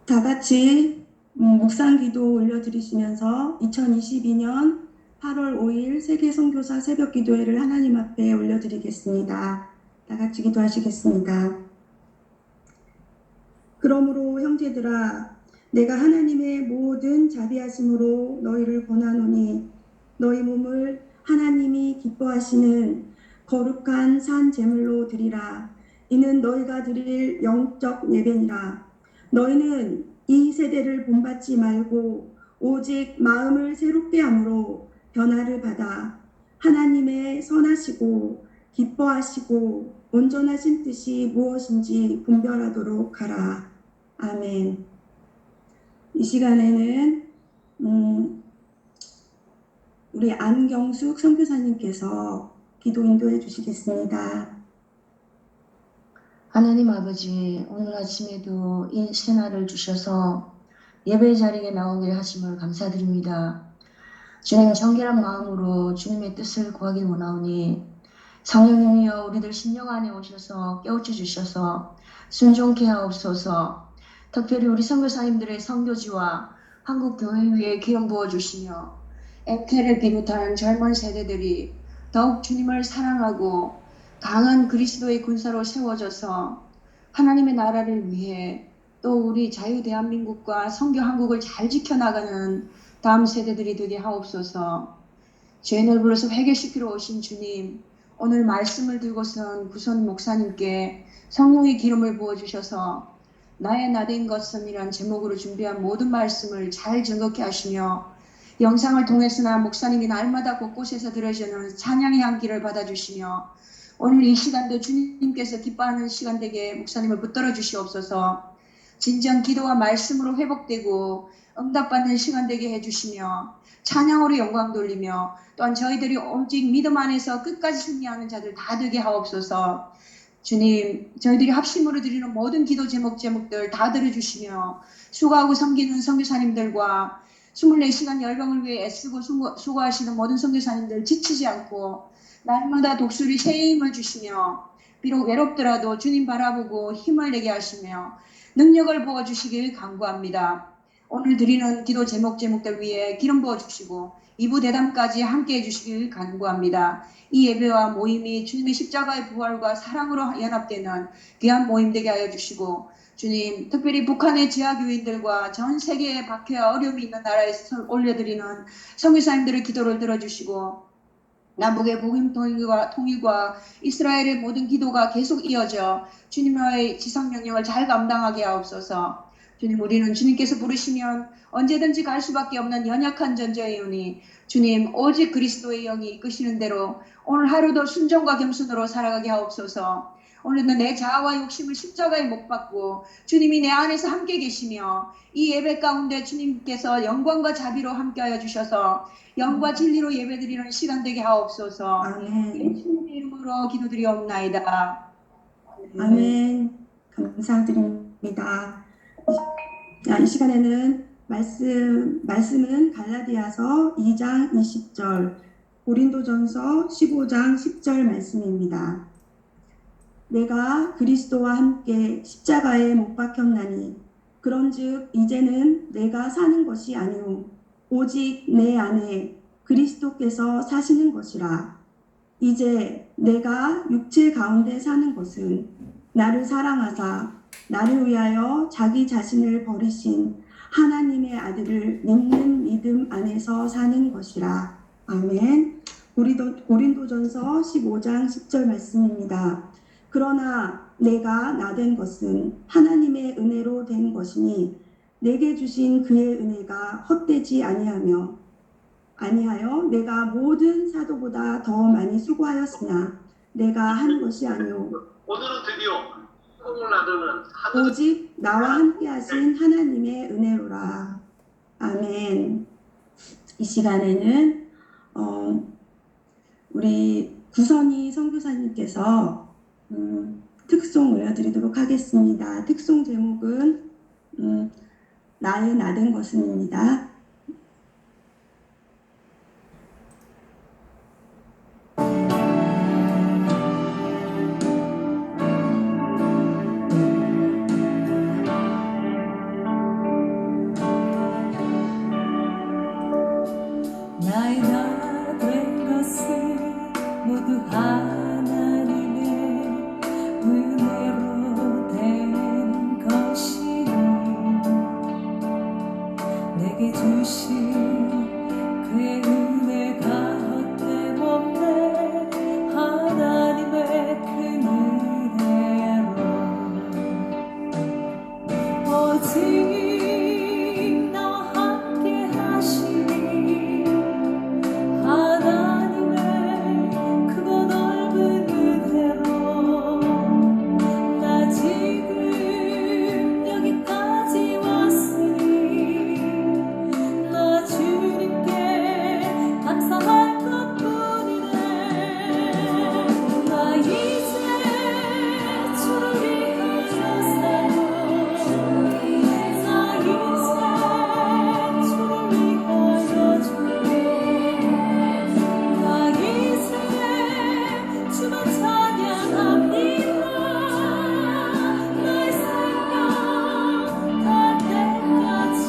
다 같이 묵상기도 올려드리시면서 2022년 8월 5일 세계선교사 새벽기도회를 하나님 앞에 올려드리겠습니다. 다 같이 기도하시겠습니다. 그러므로 형제들아, 내가 하나님의 모든 자비하심으로 너희를 권하노니 너희 몸을 하나님이 기뻐하시는 거룩한 산 제물로 드리라. 이는 너희가 드릴 영적 예배니라. 너희는 이 세대를 본받지 말고 오직 마음을 새롭게 함으로 변화를 받아 하나님의 선하시고 기뻐하시고 온전하신 뜻이 무엇인지 분별하도록 하라. 아멘. 이 시간에는 우리 안경숙 선교사님께서 기도 인도해 주시겠습니다. 하나님 아버지, 오늘 아침에도 이 새날을 주셔서 예배 자리에 나오게 하심을 감사드립니다. 주님, 정결한 마음으로 주님의 뜻을 구하기 원하오니 성령님이여 우리들 심령 안에 오셔서 깨우쳐 주셔서 순종케 하옵소서. 특별히 우리 선교사님들의 선교지와 한국 교회 위에 기름 부어 주시며 MK를 비롯한 젊은 세대들이 더욱 주님을 사랑하고 강한 그리스도의 군사로 세워져서 하나님의 나라를 위해 또 우리 자유 대한민국과 선교 한국을 잘 지켜나가는 다음 세대들이 되게 하옵소서. 죄인을 불러서 회개시키러 오신 주님, 오늘 말씀을 들고선 구선 목사님께 성령의 기름을 부어주셔서 나의 나된 것은이란 제목으로 준비한 모든 말씀을 잘 증거케 하시며 영상을 통해서나 목사님이 날마다 곳곳에서 들어주는 찬양의 향기를 받아주시며 오늘 이 시간도 주님께서 기뻐하는 시간 되게 목사님을 붙들어 주시옵소서. 진정 기도와 말씀으로 회복되고 응답받는 시간 되게 해주시며 찬양으로 영광 돌리며 또한 저희들이 오직 믿음 안에서 끝까지 승리하는 자들 다 되게 하옵소서. 주님, 저희들이 합심으로 드리는 모든 기도 제목들 다 들어주시며 수고하고 섬기는 선교사님들과 24시간 열방을 위해 애쓰고 수고하시는 모든 선교사님들 지치지 않고 날마다 독수리 새의 힘을 주시며 비록 외롭더라도 주님 바라보고 힘을 내게 하시며 능력을 부어주시길 간구합니다. 오늘 드리는 기도 제목들 위에 기름 부어주시고 2부 대담까지 함께 해주시길 간구합니다. 이 예배와 모임이 주님의 십자가의 부활과 사랑으로 연합되는 귀한 모임 되게 하여 주시고 주님, 특별히 북한의 지하교인들과 전 세계의 박해와 어려움이 있는 나라에서 올려드리는 선교사님들의 기도를 들어주시고 남북의 복음 통일과 이스라엘의 모든 기도가 계속 이어져 주님의 지성명령을 잘 감당하게 하옵소서. 주님, 우리는 주님께서 부르시면 언제든지 갈 수밖에 없는 연약한 존재이오니 주님, 오직 그리스도의 영이 이끄시는 대로 오늘 하루도 순종과 겸손으로 살아가게 하옵소서. 오늘도 내 자아와 욕심을 십자가에 못 박고 주님이 내 안에서 함께 계시며 이 예배 가운데 주님께서 영광과 자비로 함께하여 주셔서 영과 진리로 예배드리는 시간 되게 하옵소서. 예수님의 이름으로 기도드리옵나이다. 아멘. 감사드립니다. 이 시간에는 말씀은 갈라디아서 2장 20절, 고린도전서 15장 10절 말씀입니다. 내가 그리스도와 함께 십자가에 못 박혔나니 그런즉 이제는 내가 사는 것이 아니오 오직 내 안에 그리스도께서 사시는 것이라. 이제 내가 육체 가운데 사는 것은 나를 사랑하사 나를 위하여 자기 자신을 버리신 하나님의 아들을 믿는 믿음 안에서 사는 것이라. 아멘. 고린도전서 15장 10절 말씀입니다. 그러나 내가 나된 것은 하나님의 은혜로 된 것이니 내게 주신 그의 은혜가 헛되지 아니하여 내가 모든 사도보다 더 많이 수고하였으나 내가 한 것이 아니오 오늘은 드디어 꿈을 나누는 오직 나와 함께 하신 하나님의 은혜로라. 아멘. 이 시간에는 우리 구선희 선교사님께서 특송 올려드리도록 하겠습니다. 특송 제목은 나의 나된 것은입니다. 내게 주신 그의 은혜가 헛되없네. 하나님의 큰 은혜로 오직 나와 함께 하시니 하나님의 크고 넓은 은혜로 나 지금 여기까지 왔으니 나 주님께 감사할 것뿐이네. 나 이제 주를 위하여 살고 나 이제 주를 위하여 죽고 나 이제 주만 찬양합니다. 나의 생명 갈 때까지.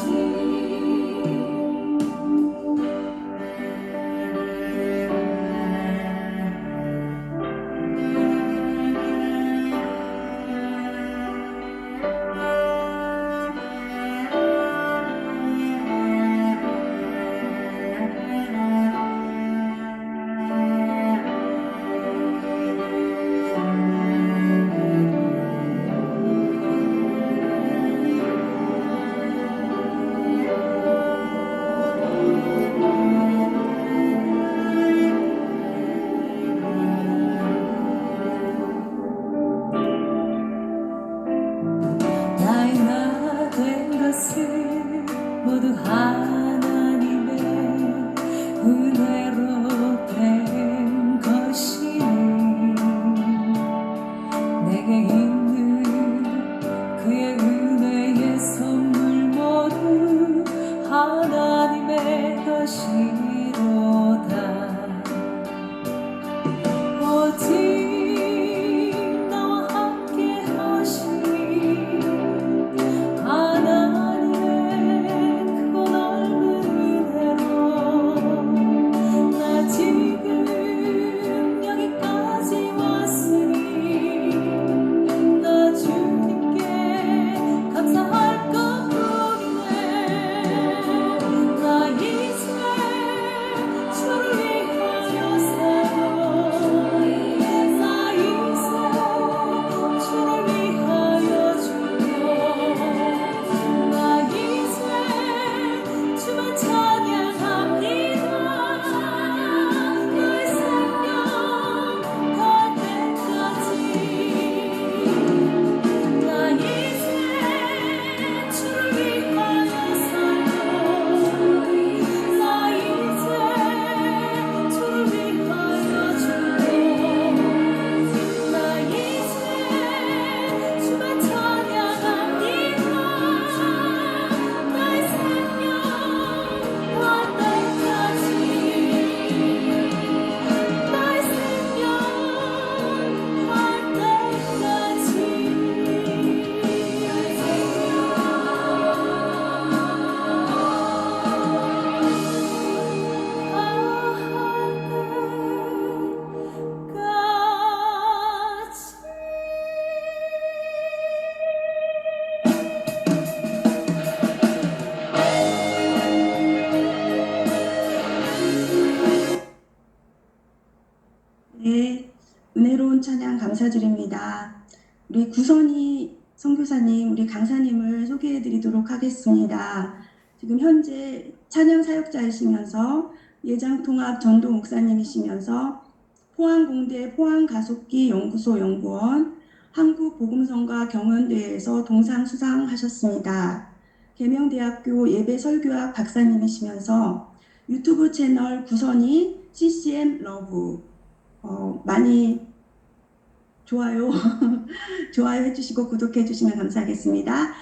나의 나 된 것은 모두 하나님의 은혜로 된 것이니 내게 있는 그의 은혜의 선물 모두 하나님의 것이로다. 오직 나와 함께 하시니 하나님의 크고 넓은 은혜로 나 지금 여기까지 왔으니 나 주님께 감사할 것뿐이네. 나 이제 주를 위하여 살고 나 이제 주를 위하여 죽고 나 이제 주만 찬양합니다. 나의 생명 갈 때까지 나 이제 주를 위하여 살고 나 이제 주를 위하여 죽고 나 이제 주만 찬양합니다. 나의 생명 갈 때까지 나의 생명 갈 네, 은혜로운 찬양 감사드립니다. 우리 구선희 선교사님, 우리 강사님을 소개해드리도록 하겠습니다. 지금 현재 찬양 사역자이시면서 예장통합 전도 목사님이시면서 포항공대 포항가속기 연구소 연구원, 한국복음성과 경연대회에서 동상 수상하셨습니다. 계명대학교 예배설교학 박사님이시면서 유튜브 채널 구선희 CCM 러브 많이 좋아요 좋아요 해주시고 구독해 주시면 감사하겠습니다.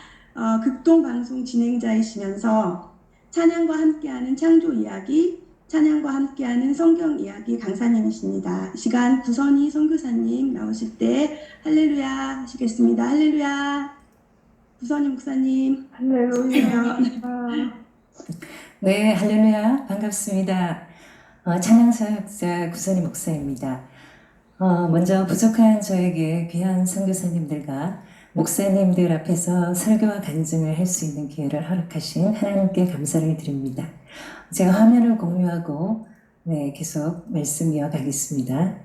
극동방송 진행자이시면서 찬양과 함께하는 창조 이야기, 찬양과 함께하는 성경 이야기 강사님이십니다. 이 시간 구선희 선교사님 나오실 때 할렐루야 하시겠습니다. 할렐루야. 구선희 목사님. 할렐루야. 네, 할렐루야. 반갑습니다. 찬양사역자 구선희 목사입니다. 먼저 부족한 저에게 귀한 선교사님들과 목사님들 앞에서 설교와 간증을 할 수 있는 기회를 허락하신 하나님께 감사를 드립니다. 제가 화면을 공유하고 계속 말씀 이어가겠습니다.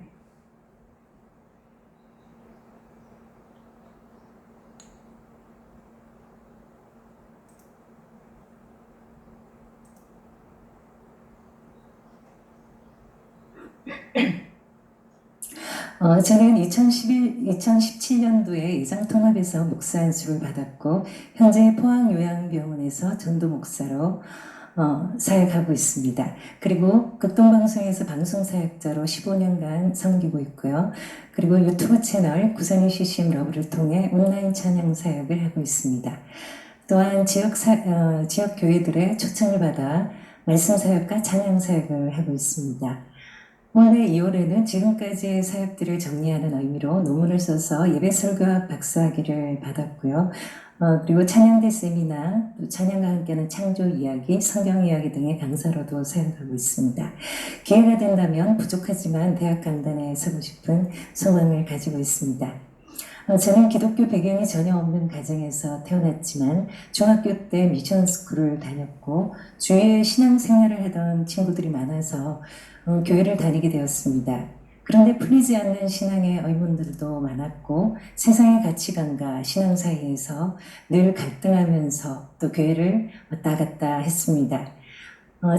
저는 2017년도에 예장통합에서 목사 안수를 받았고 현재 포항요양병원에서 전도 목사로 사역하고 있습니다. 그리고 극동방송에서 방송사역자로 15년간 섬기고 있고요. 그리고 유튜브 채널 구선이 CCM 러브를 통해 온라인 찬양 사역을 하고 있습니다. 또한 지역 교회들의 초청을 받아 말씀 사역과 찬양 사역을 하고 있습니다. 올해 2월에는 지금까지의 사역들을 정리하는 의미로 논문을 써서 예배 설교학 박사학위를 받았고요. 그리고 찬양대 세미나, 또 찬양과 함께하는 창조 이야기, 성경 이야기 등의 강사로도 사역하고 있습니다. 기회가 된다면 부족하지만 대학 강단에 서고 싶은 소망을 가지고 있습니다. 저는 기독교 배경이 전혀 없는 가정에서 태어났지만 중학교 때 미션스쿨을 다녔고 주위에 신앙생활을 하던 친구들이 많아서 교회를 다니게 되었습니다. 그런데 풀리지 않는 신앙의 의문들도 많았고 세상의 가치관과 신앙 사이에서 늘 갈등하면서 또 교회를 왔다 갔다 했습니다.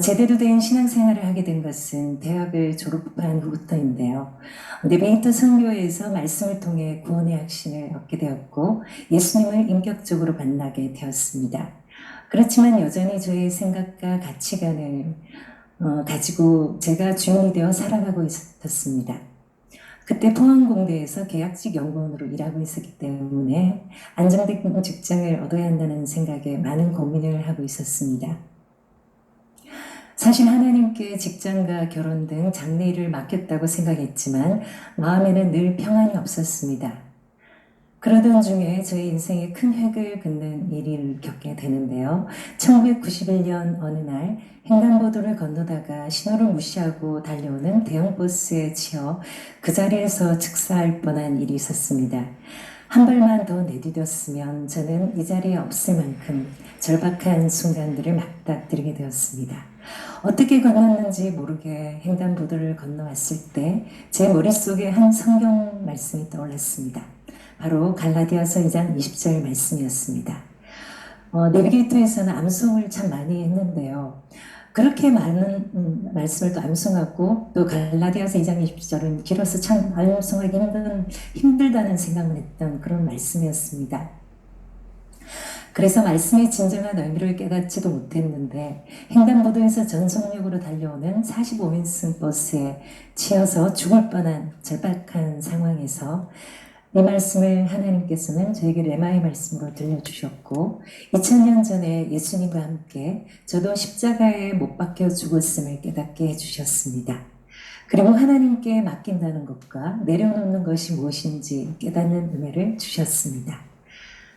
제대로 된 신앙생활을 하게 된 것은 대학을 졸업한 후부터인데요. 네베이터 선교회에서 말씀을 통해 구원의 확신을 얻게 되었고 예수님을 인격적으로 만나게 되었습니다. 그렇지만 여전히 저의 생각과 가치관을 가지고 제가 주인이 되어 살아가고 있었습니다. 그때 포항공대에서 계약직 연구원으로 일하고 있었기 때문에 안정된 직장을 얻어야 한다는 생각에 많은 고민을 하고 있었습니다. 사실 하나님께 직장과 결혼 등 장래일을 맡겼다고 생각했지만 마음에는 늘 평안이 없었습니다. 그러던 중에 저의 인생에 큰 획을 긋는 일을 겪게 되는데요. 1991년 어느 날 횡단보도를 건너다가 신호를 무시하고 달려오는 대형 버스에 치여 그 자리에서 즉사할 뻔한 일이 있었습니다. 한 발만 더 내디뎠으면 저는 이 자리에 없을 만큼 절박한 순간들을 맞닥뜨리게 되었습니다. 어떻게 건넜는지 모르게 횡단보도를 건너왔을 때 제 머릿속에 한 성경 말씀이 떠올랐습니다. 바로 갈라디아서 2장 20절 말씀이었습니다. 내비게이터에서는 암송을 참 많이 했는데요. 그렇게 많은 말씀을 또 암송하고 또 갈라디아서 2장 20절은 길어서 참 암송하기 힘들다는 생각을 했던 그런 말씀이었습니다. 그래서 말씀의 진정한 의미를 깨닫지도 못했는데 횡단보도에서 전속력으로 달려오는 45인승 버스에 치여서 죽을 뻔한 절박한 상황에서 이 말씀을 하나님께서는 저에게 레마의 말씀으로 들려주셨고 2000년 전에 예수님과 함께 저도 십자가에 못 박혀 죽었음을 깨닫게 해주셨습니다. 그리고 하나님께 맡긴다는 것과 내려놓는 것이 무엇인지 깨닫는 은혜를 주셨습니다.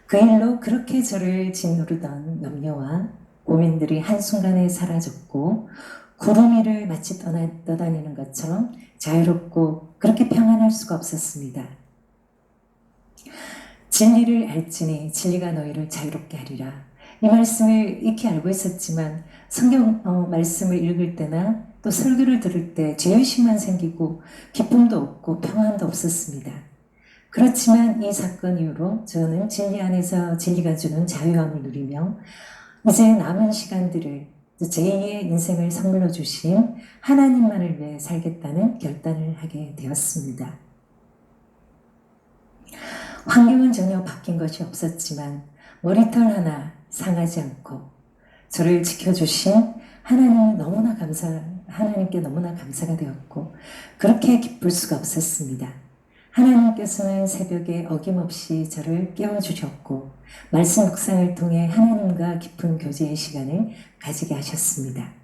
그 일로 그렇게 저를 짓누르던 염려와 고민들이 한순간에 사라졌고 구름 위를 마치 떠다니는 것처럼 자유롭고 그렇게 평안할 수가 없었습니다. 진리를 알지니 진리가 너희를 자유롭게 하리라. 이 말씀을 익히 알고 있었지만 성경 말씀을 읽을 때나 또 설교를 들을 때 죄의식만 생기고 기쁨도 없고 평안도 없었습니다. 그렇지만 이 사건 이후로 저는 진리 안에서 진리가 주는 자유함을 누리며 이제 남은 시간들을 제2의 인생을 선물로 주신 하나님만을 위해 살겠다는 결단을 하게 되었습니다. 환경은 전혀 바뀐 것이 없었지만 머리털 하나 상하지 않고 저를 지켜주신 하나님께 너무나 감사가 되었고 그렇게 기쁠 수가 없었습니다. 하나님께서는 새벽에 어김없이 저를 깨워주셨고 말씀 묵상을 통해 하나님과 깊은 교제의 시간을 가지게 하셨습니다.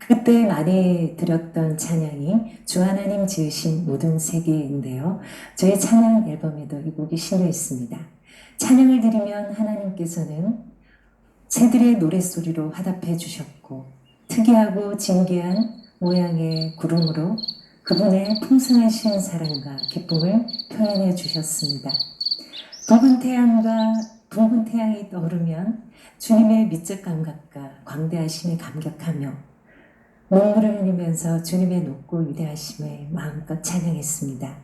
그때 많이 드렸던 찬양이 주 하나님 지으신 모든 세계인데요. 저의 찬양 앨범에도 이 곡이 실려 있습니다. 찬양을 드리면 하나님께서는 새들의 노랫소리로 화답해 주셨고 특이하고 진귀한 모양의 구름으로 그분의 풍성하신 사랑과 기쁨을 표현해 주셨습니다. 붉은 태양이 떠오르면 주님의 미적 감각과 광대하심에 감격하며 눈물을 흘리면서 주님의 높고 위대하심을 마음껏 찬양했습니다.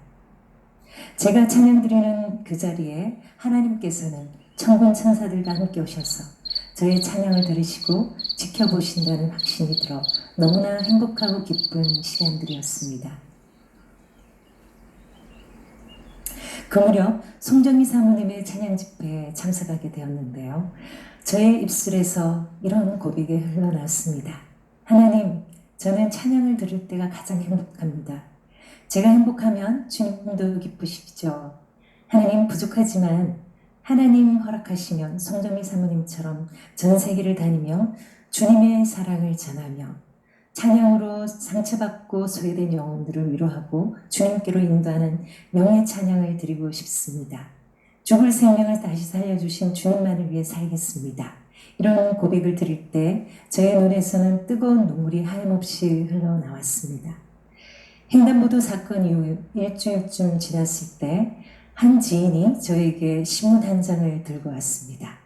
제가 찬양드리는 그 자리에 하나님께서는 천군 천사들과 함께 오셔서 저의 찬양을 들으시고 지켜보신다는 확신이 들어 너무나 행복하고 기쁜 시간들이었습니다. 그 무렵 송정희 사모님의 찬양 집회에 참석하게 되었는데요. 저의 입술에서 이런 고백이 흘러나왔습니다. 하나님, 저는 찬양을 들을 때가 가장 행복합니다. 제가 행복하면 주님도 기쁘시죠. 하나님, 부족하지만 하나님 허락하시면 송정희 사모님처럼 전 세계를 다니며 주님의 사랑을 전하며 찬양으로 상처받고 소외된 영혼들을 위로하고 주님께로 인도하는 영의 찬양을 드리고 싶습니다. 죽을 생명을 다시 살려주신 주님만을 위해 살겠습니다. 이런 고백을 드릴 때 저의 눈에서는 뜨거운 눈물이 하염없이 흘러나왔습니다. 횡단보도 사건 이후 일주일쯤 지났을 때 한 지인이 저에게 신문 한 장을 들고 왔습니다.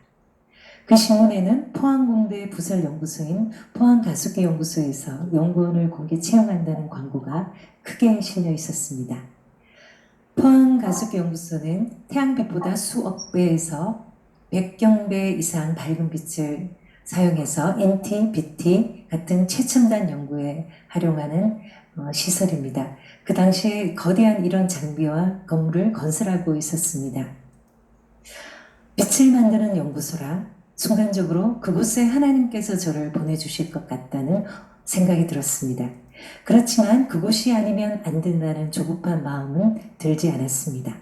그 신문에는 포항공대 부설연구소인 포항가습기연구소에서 연구원을 공개 채용한다는 광고가 크게 실려 있었습니다. 포항가습기연구소는 태양빛보다 수억 배에서 100경배 이상 밝은 빛을 사용해서 NT, BT 같은 최첨단 연구에 활용하는 시설입니다. 그 당시에 거대한 이런 장비와 건물을 건설하고 있었습니다. 빛을 만드는 연구소라 순간적으로 그곳에 하나님께서 저를 보내주실 것 같다는 생각이 들었습니다. 그렇지만 그곳이 아니면 안 된다는 조급한 마음은 들지 않았습니다.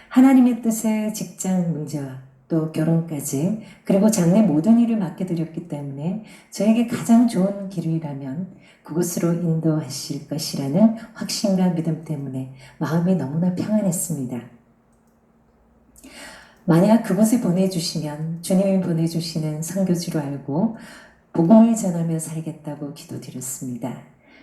하나님의 뜻에 직장 문제와 또 결혼까지 그리고 장래 모든 일을 맡겨드렸기 때문에 저에게 가장 좋은 길이라면 그곳으로 인도하실 것이라는 확신과 믿음 때문에 마음이 너무나 평안했습니다. 만약 그곳에 보내주시면 주님이 보내주시는 선교지로 알고 복음을 전하며 살겠다고 기도드렸습니다.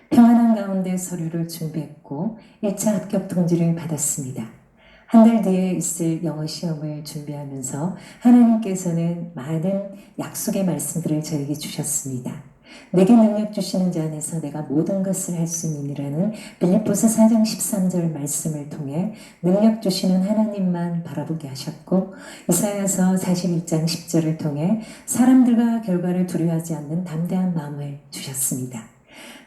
평안한 가운데 서류를 준비했고 1차 합격 통지를 받았습니다. 한 달 뒤에 있을 영어 시험을 준비하면서 하나님께서는 많은 약속의 말씀들을 저에게 주셨습니다. 내게 능력 주시는 자 안에서 내가 모든 것을 할 수 있느니라는 빌립보서 4장 13절 말씀을 통해 능력 주시는 하나님만 바라보게 하셨고 이사야서 41장 10절을 통해 사람들과 결과를 두려워하지 않는 담대한 마음을 주셨습니다.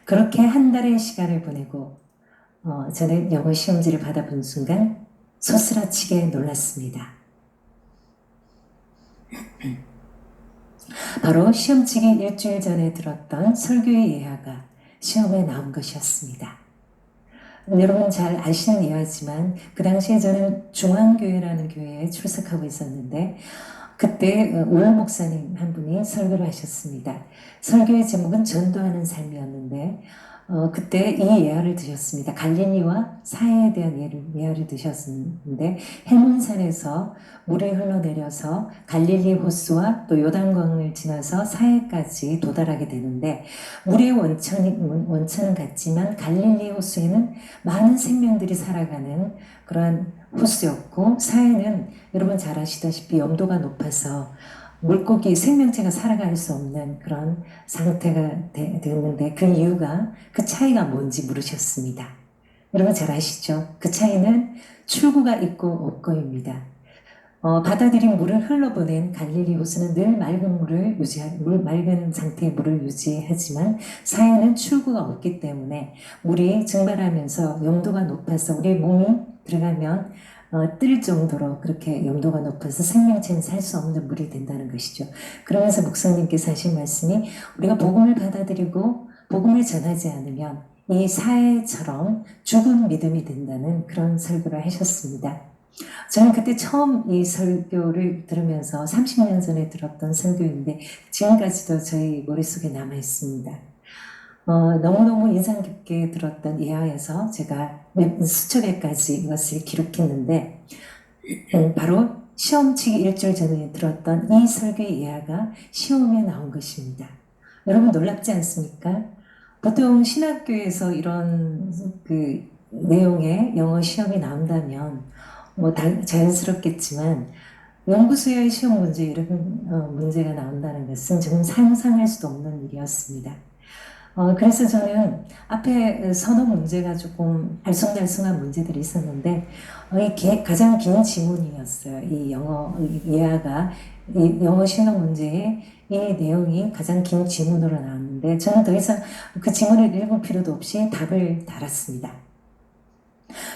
그렇게 한 달의 시간을 보내고 저는 영어 시험지를 받아본 순간 소스라치게 놀랐습니다. 바로 시험치기 일주일 전에 들었던 설교의 예화가 시험에 나온 것이었습니다. 여러분 잘 아시는 예화지만 그 당시에 저는 중앙교회라는 교회에 출석하고 있었는데 그때 올 목사님 한 분이 설교를 하셨습니다. 설교의 제목은 전도하는 삶이었는데 그때 이 예화를 드셨습니다. 갈릴리와 사해에 대한 예화를 드셨는데 헬몬산에서 물이 흘러내려서 갈릴리 호수와 또 요단강을 지나서 사해까지 도달하게 되는데 물의 원천은 같지만 갈릴리 호수에는 많은 생명들이 살아가는 그러한 호수였고 사해는 여러분 잘 아시다시피 염도가 높아서 물고기 생명체가 살아갈 수 없는 그런 상태가 되었는데 그 이유가 그 차이가 뭔지 물으셨습니다. 여러분 잘 아시죠? 그 차이는 출구가 있고 없고입니다. 받아들인 물을 흘러보낸 갈릴리 호수는 늘 맑은 상태의 물을 유지하지만 사해는 출구가 없기 때문에 물이 증발하면서 염도가 높아서 우리 몸이 들어가면 뜰 정도로 그렇게 염도가 높아서 생명체는 살 수 없는 물이 된다는 것이죠. 그러면서 목사님께서 하신 말씀이 우리가 복음을 받아들이고 복음을 전하지 않으면 이 사해처럼 죽은 믿음이 된다는 그런 설교를 하셨습니다. 저는 그때 처음 이 설교를 들으면서 30년 전에 들었던 설교인데 지금까지도 저희 머릿속에 남아있습니다. 너무너무 인상 깊게 들었던 예화에서 제가 수첩에 가지 이것을 기록했는데 바로 시험치기 일주일 전에 들었던 이 설교의 예화가 시험에 나온 것입니다. 여러분 놀랍지 않습니까? 보통 신학교에서 이런 그 내용의 영어 시험이 나온다면 자연스럽겠지만 연구소의 시험 문제 이런 문제가 나온다는 것은 정말 상상할 수도 없는 일이었습니다. 그래서 저는 앞에 선호 문제가 조금 알쏭달쏭한 문제들이 있었는데 가장 긴 지문이었어요. 이 영어 예화가 이 영어 실력 문제의 이 내용이 가장 긴 지문으로 나왔는데 저는 더 이상 그 지문을 읽을 필요도 없이 답을 달았습니다.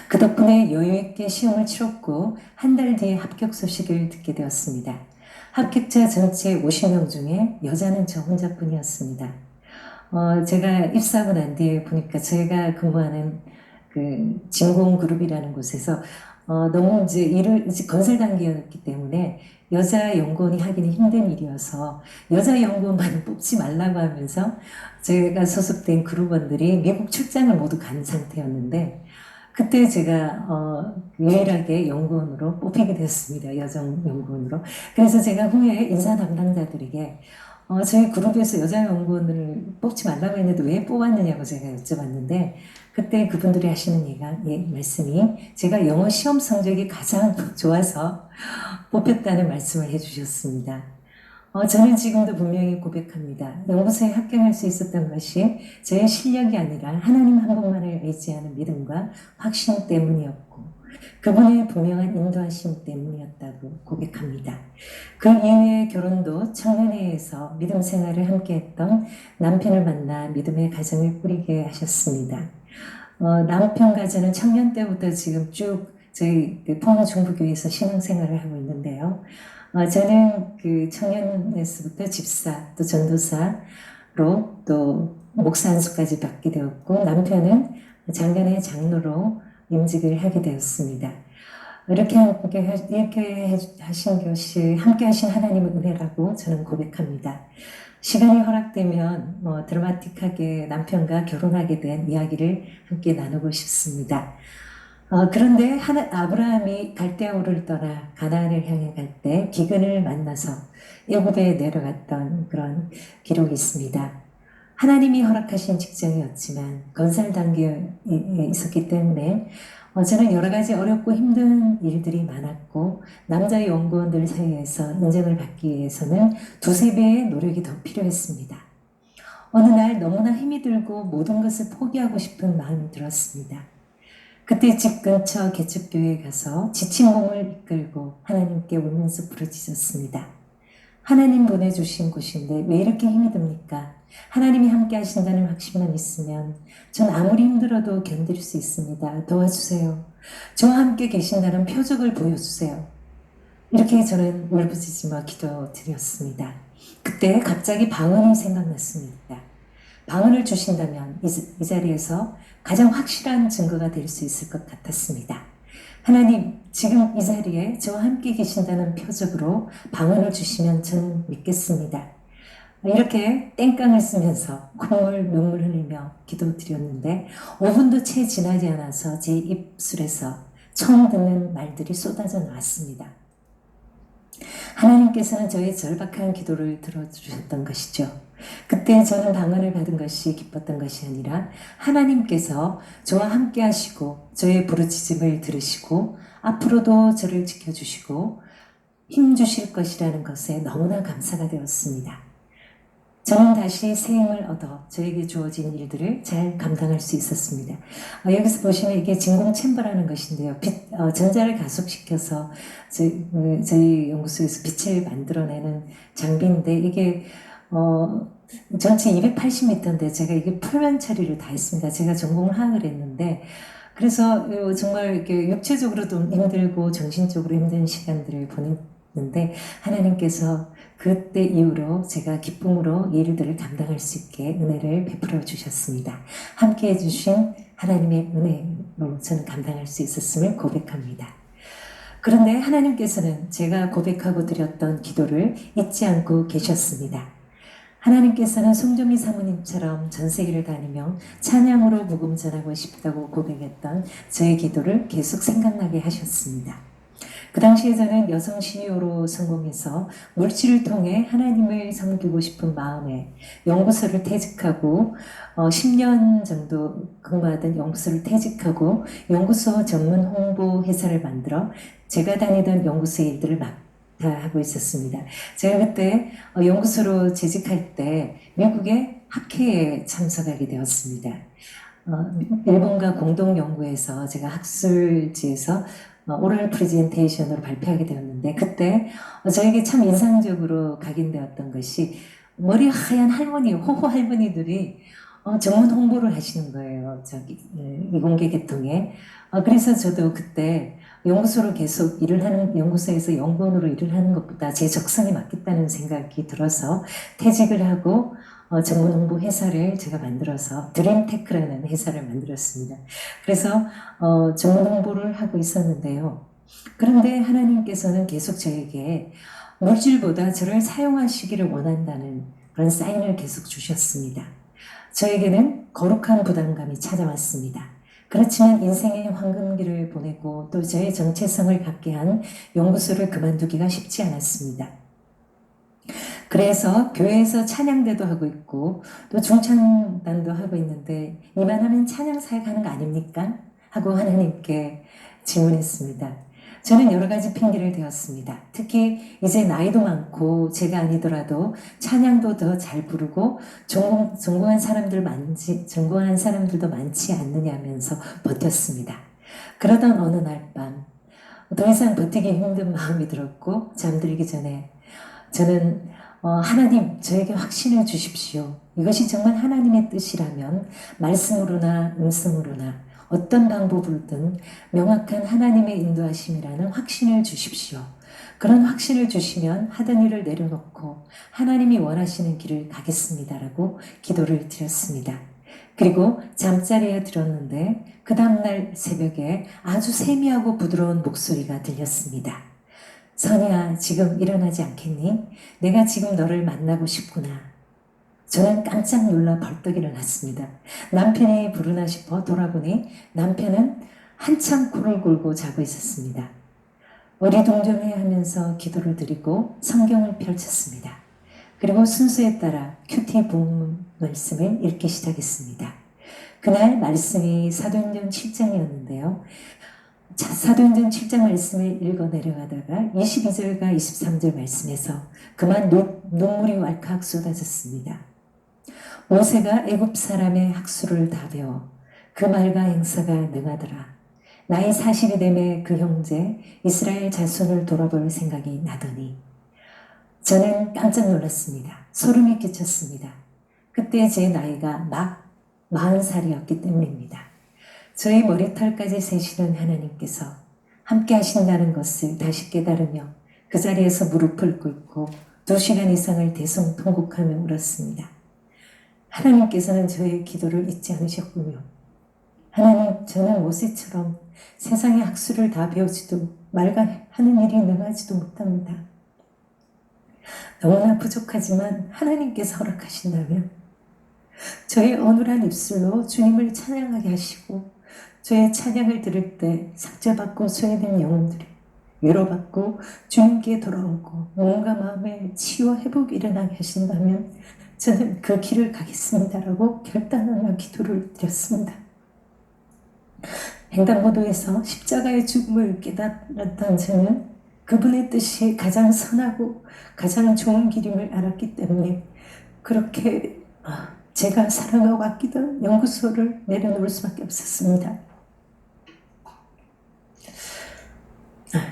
그 덕분에 여유 있게 시험을 치렀고 한 달 뒤에 합격 소식을 듣게 되었습니다. 합격자 전체 50명 중에 여자는 저 혼자뿐이었습니다. 제가 입사하고 난 뒤에 보니까 제가 근무하는 그 진공그룹이라는 곳에서 너무 이제 건설 단계였기 때문에 여자 연구원이 하기는 힘든 일이어서 여자 연구원만 뽑지 말라고 하면서 제가 소속된 그룹원들이 미국 출장을 모두 간 상태였는데 그때 제가 유일하게 연구원으로 뽑히게 됐습니다. 여성 연구원으로. 그래서 제가 후에 인사 담당자들에게 저희 그룹에서 여자 연구원을 뽑지 말라고 했는데 왜 뽑았느냐고 제가 여쭤봤는데 그때 그분들이 하시는 말씀이 제가 영어 시험 성적이 가장 좋아서 뽑혔다는 말씀을 해주셨습니다. 저는 지금도 분명히 고백합니다. 연구소에 합격할 수 있었던 것이 저의 실력이 아니라 하나님 한 분만을 의지하는 믿음과 확신 때문이었고 그분의 분명한 인도하심 때문이었다고 고백합니다. 그 이후에 결혼도 청년회에서 믿음 생활을 함께 했던 남편을 만나 믿음의 가정을 꾸리게 하셨습니다. 남편 가정은 청년 때부터 지금 쭉 저희 포항중부교회에서 신앙생활을 하고 있는데요. 저는 그 청년에서부터 집사 또 전도사로 또 목사 안수까지 받게 되었고 남편은 장간의 장로로 임직을 하게 되었습니다. 이렇게 하신 것이 함께 하신 하나님의 은혜라고 저는 고백합니다. 시간이 허락되면 드라마틱하게 남편과 결혼하게 된 이야기를 함께 나누고 싶습니다. 그런데 아브라함이 갈대아우를 떠나 가나안을 향해 갈 때 기근을 만나서 애굽에 내려갔던 그런 기록이 있습니다. 하나님이 허락하신 직장이었지만 건설 단계에 있었기 때문에 저는 여러 가지 어렵고 힘든 일들이 많았고 남자 연구원들 사이에서 인정을 받기 위해서는 두세 배의 노력이 더 필요했습니다. 어느 날 너무나 힘이 들고 모든 것을 포기하고 싶은 마음이 들었습니다. 그때 집 근처 개척교회에 가서 지친 몸을 이끌고 하나님께 울면서 부르짖었습니다. 하나님 보내주신 곳인데 왜 이렇게 힘이 듭니까? 하나님이 함께 하신다는 확신만 있으면 전 아무리 힘들어도 견딜 수 있습니다. 도와주세요. 저와 함께 계신다는 표적을 보여주세요. 이렇게 저는 울부짖으며 기도드렸습니다. 그때 갑자기 방언이 생각났습니다. 방언을 주신다면 이 자리에서 가장 확실한 증거가 될 수 있을 것 같았습니다. 하나님, 지금 이 자리에 저와 함께 계신다는 표적으로 방언을 주시면 저는 믿겠습니다. 이렇게 땡깡을 쓰면서 눈물 흘리며 기도드렸는데 5분도 채 지나지 않아서 제 입술에서 처음 듣는 말들이 쏟아져 나왔습니다. 하나님께서는 저의 절박한 기도를 들어주셨던 것이죠. 그때 저는 방언을 받은 것이 기뻤던 것이 아니라 하나님께서 저와 함께 하시고 저의 부르짖음을 들으시고 앞으로도 저를 지켜주시고 힘주실 것이라는 것에 너무나 감사가 되었습니다. 저는 다시 새 힘을 얻어 저에게 주어진 일들을 잘 감당할 수 있었습니다. 여기서 보시면 이게 진공 챔버라는 것인데요. 전자를 가속시켜서 저희 연구소에서 빛을 만들어내는 장비인데 이게 전체 280m인데 제가 이게 표면 처리를 다 했습니다. 제가 전공 화학을 했는데 그래서 정말 이렇게 육체적으로도 힘들고 정신적으로 힘든 시간들을 보냈는데 하나님께서 그때 이후로 제가 기쁨으로 이 일들을 감당할 수 있게 은혜를 베풀어 주셨습니다. 함께 해주신 하나님의 은혜로 저는 감당할 수 있었음을 고백합니다. 그런데 하나님께서는 제가 고백하고 드렸던 기도를 잊지 않고 계셨습니다. 하나님께서는 송정미 사모님처럼 전 세계를 다니며 찬양으로 복음 전하고 싶다고 고백했던 저의 기도를 계속 생각나게 하셨습니다. 그 당시에 저는 여성 시니어로 성공해서 물질을 통해 하나님을 섬기고 싶은 마음에 연구소를 퇴직하고 10년 정도 근무하던 연구소를 퇴직하고 연구소 전문 홍보 회사를 만들어 제가 다니던 연구소 일들을 맡아 하고 있었습니다. 제가 그때 연구소로 재직할 때 미국의 학회에 참석하게 되었습니다. 일본과 공동 연구에서 제가 학술지에서 오럴 프레젠테이션으로 발표하게 되었는데 그때 저에게 참 인상적으로 각인되었던 것이 머리 하얀 할머니, 호호 할머니들이 전문 홍보를 하시는 거예요. 저기 이공계 계통에. 그래서 저도 그때 연구소로 계속 일을 하는 연구소에서 연구원으로 일을 하는 것보다 제 적성에 맞겠다는 생각이 들어서 퇴직을 하고 전문 홍보 회사를 제가 만들어서 드림테크라는 회사를 만들었습니다. 그래서 전문 홍보를 하고 있었는데요. 그런데 하나님께서는 계속 저에게 물질보다 저를 사용하시기를 원한다는 그런 사인을 계속 주셨습니다. 저에게는 거룩한 부담감이 찾아왔습니다. 그렇지만 인생의 황금기를 보내고 또 저의 정체성을 갖게 한 연구소를 그만두기가 쉽지 않았습니다. 그래서 교회에서 찬양대도 하고 있고 또 중창단도 하고 있는데 이만하면 찬양 사역하는 거 아닙니까? 하고 하나님께 질문했습니다. 저는 여러 가지 핑계를 대었습니다. 특히 이제 나이도 많고 제가 아니더라도 찬양도 더 잘 부르고 전공한 사람들도 많지 않느냐면서 버텼습니다. 그러던 어느 날 밤 더 이상 버티기 힘든 마음이 들었고 잠들기 전에 저는 하나님 저에게 확신을 주십시오. 이것이 정말 하나님의 뜻이라면 말씀으로나 음성으로나 어떤 방법으로든 명확한 하나님의 인도하심이라는 확신을 주십시오. 그런 확신을 주시면 하던 일을 내려놓고 하나님이 원하시는 길을 가겠습니다라고 기도를 드렸습니다. 그리고 잠자리에 들었는데 그 다음날 새벽에 아주 세미하고 부드러운 목소리가 들렸습니다. 선이야, 지금 일어나지 않겠니? 내가 지금 너를 만나고 싶구나. 저는 깜짝 놀라 벌떡 일어났습니다. 남편이 부르나 싶어 돌아보니 남편은 한참 코를 골고 자고 있었습니다. 어리둥절해 하면서 기도를 드리고 성경을 펼쳤습니다. 그리고 순서에 따라 큐티 본문 말씀을 읽기 시작했습니다. 그날 말씀이 사도행전 7장이었는데요. 사도행전 7장 말씀을 읽어 내려가다가 22절과 23절 말씀에서 그만 눈물이 왈칵 쏟아졌습니다. 모세가 애굽 사람의 학수를 다 배워 그 말과 행사가 능하더라. 나이 40이 되매 그 형제 이스라엘 자손을 돌아볼 생각이 나더니 저는 깜짝 놀랐습니다. 소름이 끼쳤습니다. 그때 제 나이가 막 40살이었기 때문입니다. 저희 머리털까지 세시는 하나님께서 함께 하신다는 것을 다시 깨달으며 그 자리에서 무릎을 꿇고 2시간 이상을 대성통곡하며 울었습니다. 하나님께서는 저의 기도를 잊지 않으셨군요. 하나님, 저는 모세처럼 세상의 학수를 다 배우지도 말과 하는 일이 능하지도 못합니다. 너무나 부족하지만 하나님께서 허락하신다면 저의 어눌한 입술로 주님을 찬양하게 하시고 저의 찬양을 들을 때 상처받고 소외된 영혼들이 위로받고 주님께 돌아오고 몸과 마음의 치유 회복이 일어나게 하신다면 저는 그 길을 가겠습니다라고 결단하며 기도를 드렸습니다. 횡단보도에서 십자가의 죽음을 깨달았던 저는 그분의 뜻이 가장 선하고 가장 좋은 길임을 알았기 때문에 그렇게 제가 사랑하고 아끼던 연구소를 내려놓을 수밖에 없었습니다.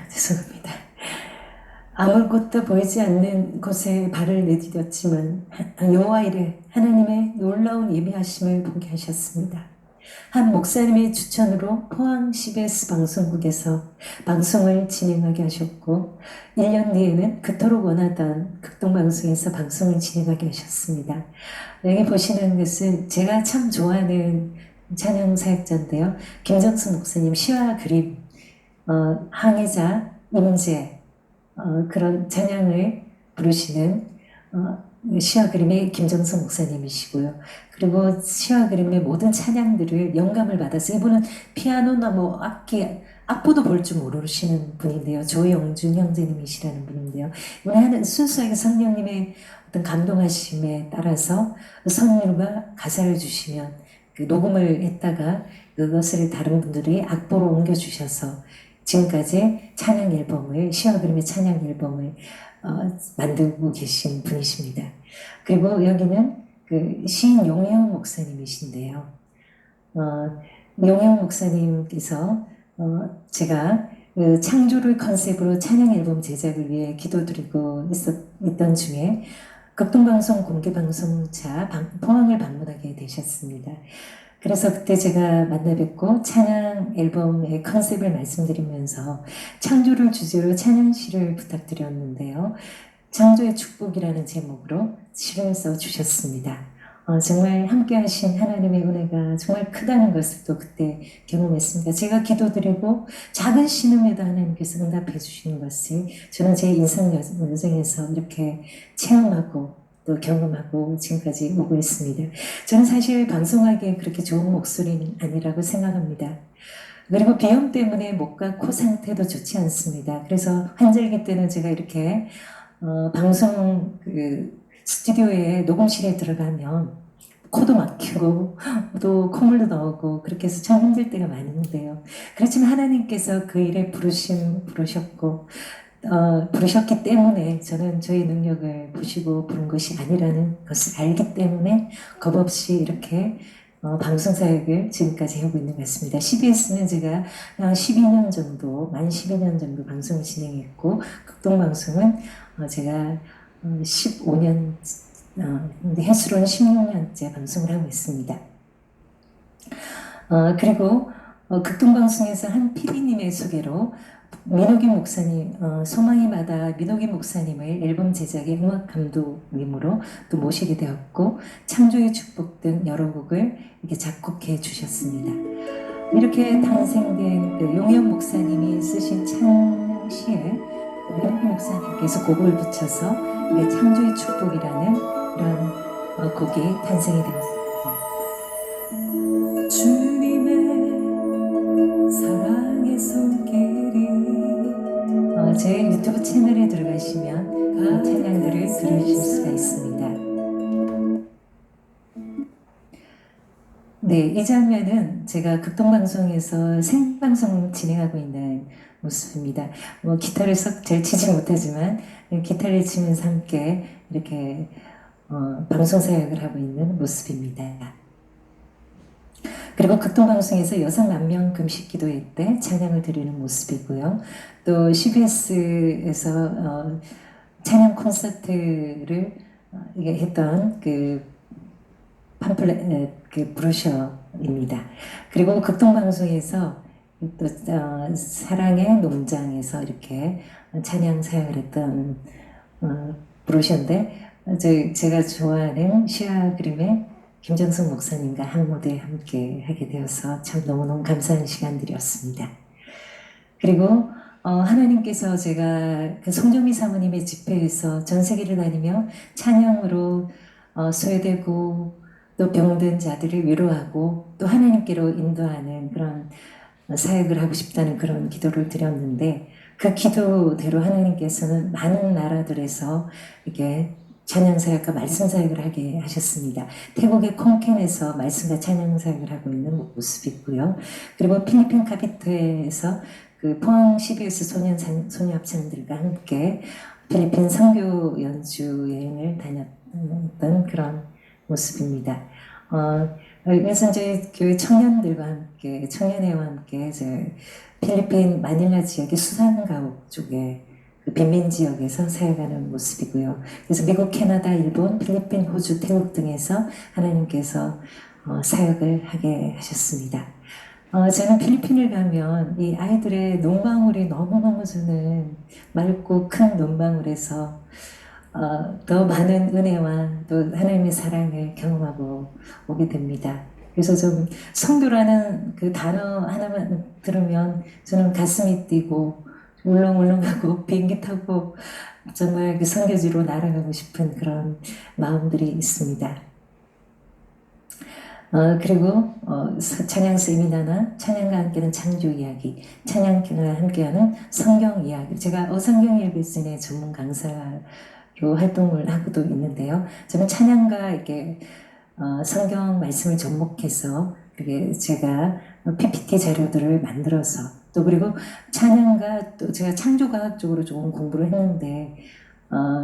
죄송합니다. 아무것도 보이지 않는 곳에 발을 내디뎠지만 여호와 이래 하나님의 놀라운 예비하심을 보게 하셨습니다. 한 목사님의 추천으로 포항 CBS 방송국에서 방송을 진행하게 하셨고 1년 뒤에는 그토록 원하던 극동방송에서 방송을 진행하게 하셨습니다. 여기 보시는 것은 제가 참 좋아하는 찬양 사역자인데요. 김정수 목사님 시와 그림, 항해자, 임재 그런 찬양을 부르시는 시와 그림의 김정성 목사님이시고요. 그리고 시와 그림의 모든 찬양들을 영감을 받아서 이분은 피아노나 뭐 악보도 볼 줄 모르시는 분인데요. 조영준 형제님이시라는 분인데요. 이번에 하는 순수하게 성령님의 어떤 감동하심에 따라서 선율과 가사를 주시면 그 녹음을 했다가 그것을 다른 분들이 악보로 옮겨주셔서 지금까지 찬양 앨범을, 시와 그림의 찬양 앨범을 만들고 계신 분이십니다. 그리고 여기는 그 시인 용영 목사님이신데요. 용영 목사님께서 제가 그 창조를 컨셉으로 찬양 앨범 제작을 위해 기도드리고 있던 중에 극동방송 공개방송차 포항을 방문하게 되셨습니다. 그래서 그때 제가 만나 뵙고 찬양 앨범의 컨셉을 말씀드리면서 창조를 주제로 찬양시를 부탁드렸는데요. 창조의 축복이라는 제목으로 시를 써주셨습니다. 정말 함께 하신 하나님의 은혜가 정말 크다는 것을 또 그때 경험했습니다. 제가 기도드리고 작은 신음에도 하나님께서 응답해 주시는 것을 저는 제 인생 여정에서 이렇게 체험하고 또 경험하고 지금까지 오고 있습니다. 저는 사실 방송하기에 그렇게 좋은 목소리는 아니라고 생각합니다. 그리고 비염 때문에 목과 코 상태도 좋지 않습니다. 그래서 환절기 때는 제가 이렇게 방송 스튜디오에 녹음실에 들어가면 코도 막히고 또 콧물도 나오고 그렇게 해서 참 힘들 때가 많은데요. 그렇지만 하나님께서 그 일에 부르셨기 때문에 저는 저의 능력을 보시고 부른 것이 아니라는 것을 알기 때문에 겁없이 이렇게 방송 사역을 지금까지 하고 있는 것 같습니다. CBS는 제가 만 12년 정도 방송을 진행했고 극동방송은 제가 15년, 횟수로는 16년째 방송을 하고 있습니다. 그리고 극동방송에서 한 PD님의 소개로 민호김 목사님, 소망의 마다 민호김 목사님을 앨범 제작의 음악 감독님으로 또 모시게 되었고 창조의 축복 등 여러 곡을 이렇게 작곡해 주셨습니다. 이렇게 탄생된 용영 목사님이 쓰신 찬양시에 민호김 목사님께서 곡을 붙여서 창조의 축복이라는 그런 곡이 탄생이 되었습니다. 주님의 사랑의 손길이 제 유튜브 채널에 들어가시면 찬양들을 들으실 수가 있습니다. 네, 이 장면은 제가 극동방송에서 생방송 진행하고 있는 모습입니다. 기타를 썩 잘 치지 못하지만 기타를 치면서 함께 이렇게 방송 사역을 하고 있는 모습입니다. 그리고 극동방송에서 여성 만명 금식 기도회 때 찬양을 드리는 모습이고요. 또 CBS에서 찬양 콘서트를 했던 그 팜플렛 브로셔입니다. 그리고 극동방송에서 또 사랑의 농장에서 이렇게 찬양 사역을 했던 브로셔인데 제가 좋아하는 시와 그림의 김정성 목사님과 한 무대에 함께 하게 되어서 참 너무너무 감사한 시간들이었습니다. 그리고 하나님께서 제가 그 송정미 사모님의 집회에서 전 세계를 다니며 찬양으로 소외되고 또 병든 자들을 위로하고 또 하나님께로 인도하는 그런 사역을 하고 싶다는 그런 기도를 드렸는데 그 기도대로 하나님께서는 많은 나라들에서 이렇게 찬양 사역과 말씀 사역을 하게 하셨습니다. 태국의 콩켄에서 말씀과 찬양 사역을 하고 있는 모습이고요. 그리고 필리핀 카피토에서 그 포항 CBS 소녀 합창들과 함께 필리핀 선교 연주 여행을 다녔던 그런 모습입니다. 그래서 이제 교회 청년들과 함께, 청년회와 함께 필리핀 마닐라 지역의 수산가옥 쪽에 그 빈민 지역에서 사역하는 모습이고요. 그래서 미국, 캐나다, 일본, 필리핀, 호주, 태국 등에서 하나님께서 사역을 하게 하셨습니다. 저는 필리핀을 가면 이 아이들의 눈방울이 너무너무 저는 맑고 큰 눈방울에서 더 많은 은혜와 또 하나님의 사랑을 경험하고 오게 됩니다. 그래서 좀 선교라는 그 단어 하나만 들으면 저는 가슴이 뛰고 울렁울렁하고 비행기 타고 정말 그 선교지로 날아가고 싶은 그런 마음들이 있습니다. 그리고 찬양 세미나나 찬양과 함께하는 창조 이야기, 찬양과 함께하는 성경 이야기. 제가 어성경 예배진의 전문 강사로 활동을 하고도 있는데요. 저는 찬양과 이렇게 성경 말씀을 접목해서 그게 제가 PPT 자료들을 만들어서 또 그리고 찬양과 또 제가 창조과학적으로 조금 공부를 했는데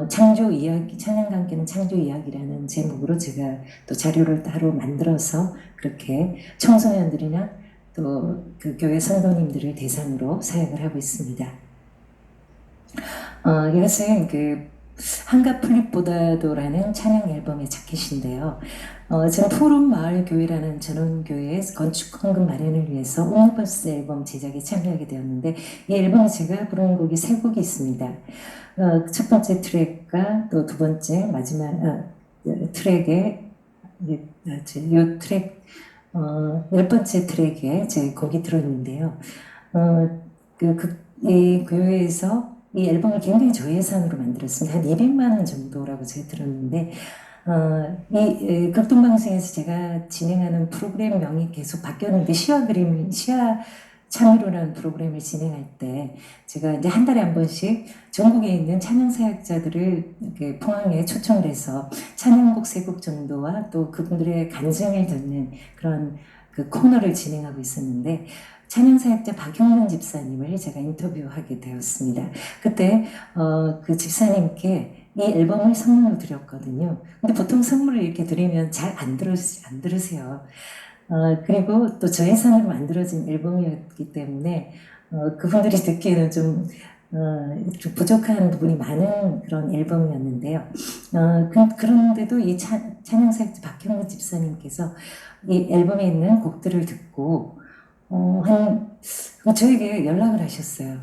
창조 이야기, 찬양과 함께는 창조 이야기라는 제목으로 제가 또 자료를 따로 만들어서 그렇게 청소년들이나 또 그 교회 성도님들을 대상으로 사역을 하고 있습니다. 이것은 그 한가 플립보다도라는 찬양 앨범의 자켓인데요. 저는 푸른 마을 교회라는 전원교회의 건축 헌금 마련을 위해서 옴니버스 앨범 제작에 참여하게 되었는데 이 앨범에 제가 부르는 곡이 3곡이 있습니다. 첫 번째 트랙과 또 두 번째 마지막 트랙에 이 트랙 10번째 트랙에 제 곡이 들어있는데요. 이 교회에서 이 앨범을 굉장히 저예산으로 만들었습니다. 한 200만 원 정도라고 제가 들었는데 이 극동방송에서 제가 진행하는 프로그램명이 계속 바뀌었는데 시와 참여로라는 프로그램을 진행할 때 제가 이제 한 달에 한 번씩 전국에 있는 찬양 사역자들을 이렇게 포항에 초청을 해서 찬양곡 3곡 정도와 또 그분들의 간증을 듣는 그런 그 코너를 진행하고 있었는데 찬양 사역자 박형문 집사님을 제가 인터뷰하게 되었습니다. 그때 그 집사님께 이 앨범을 선물로 드렸거든요. 근데 보통 선물을 이렇게 드리면 잘 안 들으세요. 그리고 또 저예산으로 만들어진 앨범이었기 때문에 그분들이 듣기에는 좀 부족한 부분이 많은 그런 앨범이었는데요. 그런데도 이 찬양 사역자 박형문 집사님께서 이 앨범에 있는 곡들을 듣고 저에게 연락을 하셨어요.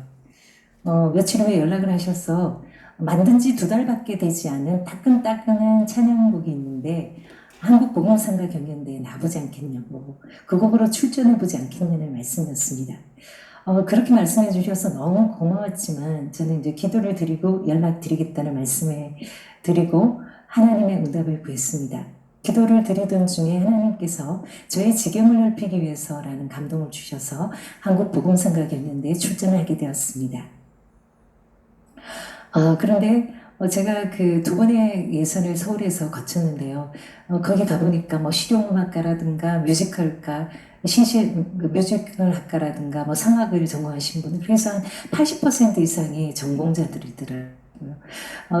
며칠 후에 연락을 하셔서 만든 지 2달밖에 되지 않은 따끈따끈한 찬양곡이 있는데 한국 복음성가 경연대에 나보지 않겠냐고 그 곡으로 출전해보지 않겠냐는 말씀이었습니다. 그렇게 말씀해 주셔서 너무 고마웠지만 저는 이제 기도를 드리고 연락드리겠다는 말씀을 드리고 하나님의 응답을 구했습니다. 기도를 드리던 중에 하나님께서 저의 지경을 넓히기 위해서라는 감동을 주셔서 한국 복음성가 경연대에 출전하게 되었습니다. 그런데 제가 그 2번의 예선을 서울에서 거쳤는데요. 거기 가보니까 뭐 실용음악가라든가 뮤지컬가, 뮤지컬 학과라든가 뭐 성악을 전공하신 분들 그래서 한 80% 이상이 전공자들이더라고요.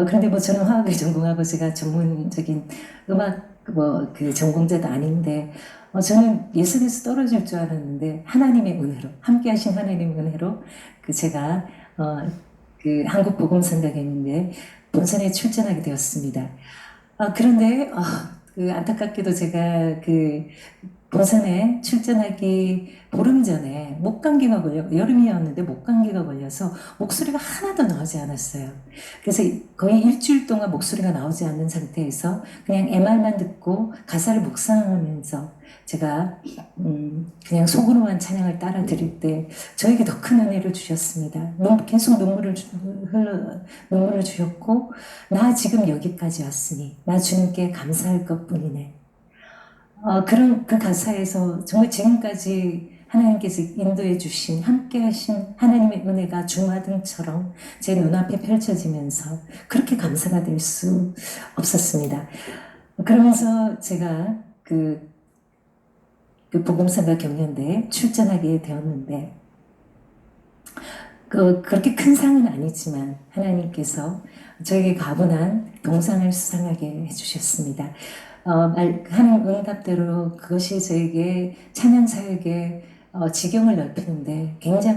그런데 뭐 저는 화학을 전공하고 제가 전문적인 음악 그 전공자도 아닌데 저는 예선에서 떨어질 줄 알았는데 하나님의 은혜로 함께하신 하나님의 은혜로 그 제가 그 한국 복음성가경연대 본선에 출전하게 되었습니다. 그런데 그 안타깝게도 제가 그 본선에 출전하기 보름 전에 목감기가 여름이었는데 목감기가 걸려서 목소리가 하나도 나오지 않았어요. 그래서 거의 일주일 동안 목소리가 나오지 않는 상태에서 그냥 MR만 듣고 가사를 묵상하면서 제가 그냥 속으로만 찬양을 따라 드릴 때 저에게 더 큰 은혜를 주셨습니다. 계속 눈물을 주셨고 나 지금 여기까지 왔으니 나 주님께 감사할 것뿐이네. 그런 그 가사에서 정말 지금까지 하나님께서 인도해 주신 함께 하신 하나님의 은혜가 주마등처럼 제 눈앞에 펼쳐지면서 그렇게 감사가 될 수 없었습니다. 그러면서 제가 그 복음성가 경연대에 출전하게 되었는데 그렇게 큰 상은 아니지만 하나님께서 저에게 가분한 동상을 수상하게 해주셨습니다. 하는 응답대로 그것이 저에게 찬양 사역의 지경을 넓히는데 굉장히